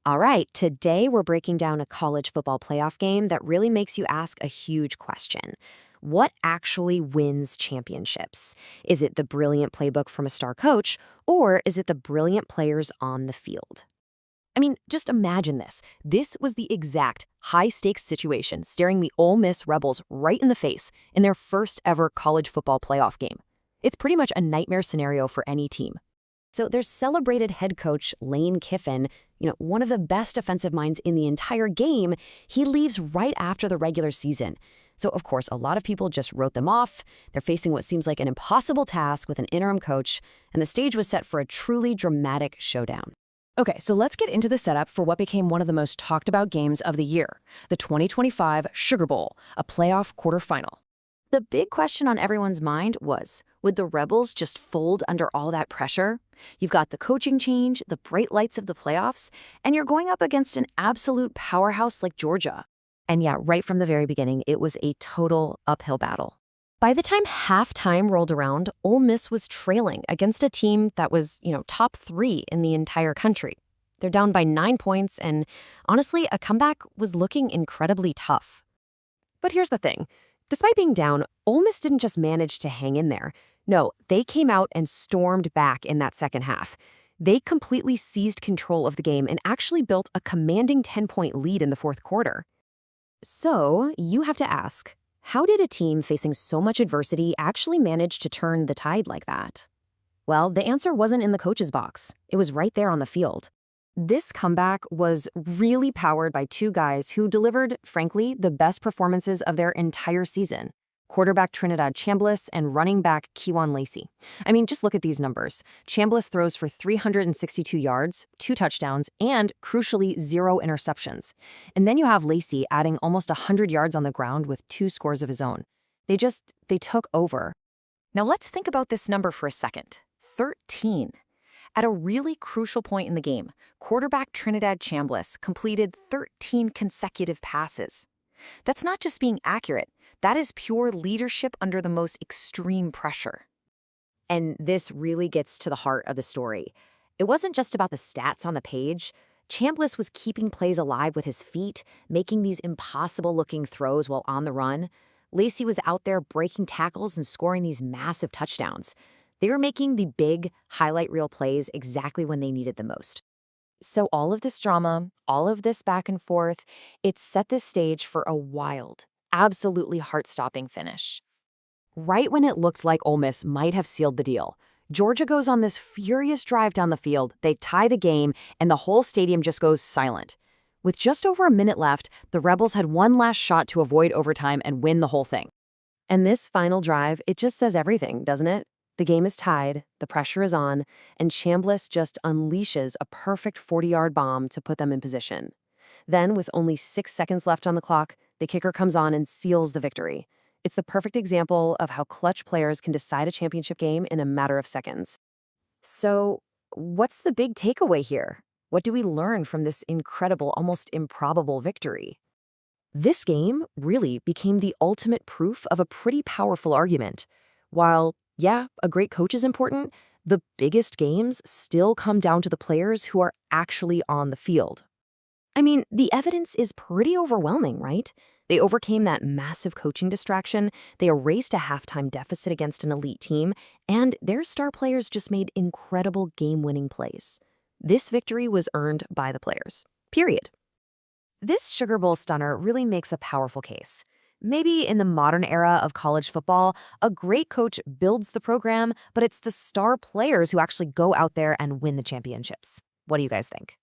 All right, today we're breaking down a college football playoff game that really makes you ask a huge question. What actually wins championships? Is it the brilliant playbook from a star coach, or is it the brilliant players on the field? I mean, just imagine this. This was the exact high-stakes situation staring the Ole Miss Rebels right in the face in their first ever college football playoff game. It's pretty much a nightmare scenario for any team. So there's celebrated head coach Lane Kiffin, one of the best defensive minds in the entire game. He leaves right after the regular season. So, of course, a lot of people just wrote them off. They're facing what seems like an impossible task with an interim coach, and the stage was set for a truly dramatic showdown. Okay, so let's get into the setup for what became one of the most talked about games of the year, the 2025 Sugar Bowl, a playoff quarterfinal. The big question on everyone's mind was, would the Rebels just fold under all that pressure? You've got the coaching change, the bright lights of the playoffs, and you're going up against an absolute powerhouse like Georgia. And yeah, right from the very beginning, it was a total uphill battle. By the time halftime rolled around, Ole Miss was trailing against a team that was, top 3 in the entire country. They're down by 9 points, and honestly, a comeback was looking incredibly tough. But here's the thing. Despite being down, Ole Miss didn't just manage to hang in there. No, they came out and stormed back in that second half. They completely seized control of the game and actually built a commanding 10-point lead in the fourth quarter. So, you have to ask, how did a team facing so much adversity actually manage to turn the tide like that? Well, the answer wasn't in the coach's box. It was right there on the field. This comeback was really powered by two guys who delivered, frankly, the best performances of their entire season. Quarterback Trinidad Chambliss and running back Kewan Lacey. I mean, just look at these numbers. Chambliss throws for 362 yards, 2 touchdowns, and, crucially, 0 interceptions. And then you have Lacey adding almost 100 yards on the ground with 2 scores of his own. They took over. Now let's think about this number for a second. 13. At a really crucial point in the game, quarterback Trinidad Chambliss completed 13 consecutive passes. That's not just being accurate. That is pure leadership under the most extreme pressure. And this really gets to the heart of the story. It wasn't just about the stats on the page. Chambliss was keeping plays alive with his feet, making these impossible-looking throws while on the run. Lacey was out there breaking tackles and scoring these massive touchdowns. They were making the big, highlight reel plays exactly when they needed the most. So all of this drama, all of this back and forth, it set the stage for a wild, absolutely heart-stopping finish. Right when it looked like Ole Miss might have sealed the deal, Georgia goes on this furious drive down the field, they tie the game, and the whole stadium just goes silent. With just over a minute left, the Rebels had one last shot to avoid overtime and win the whole thing. And this final drive, it just says everything, doesn't it? The game is tied, the pressure is on, and Chambliss just unleashes a perfect 40-yard bomb to put them in position. Then, with only 6 seconds left on the clock, the kicker comes on and seals the victory. It's the perfect example of how clutch players can decide a championship game in a matter of seconds. So, what's the big takeaway here? What do we learn from this incredible, almost improbable victory? This game really became the ultimate proof of a pretty powerful argument. While yeah, a great coach is important, the biggest games still come down to the players who are actually on the field. I mean, the evidence is pretty overwhelming, right? They overcame that massive coaching distraction, they erased a halftime deficit against an elite team, and their star players just made incredible game-winning plays. This victory was earned by the players. Period. This Sugar Bowl stunner really makes a powerful case. Maybe in the modern era of college football, a great coach builds the program, but it's the star players who actually go out there and win the championships. What do you guys think?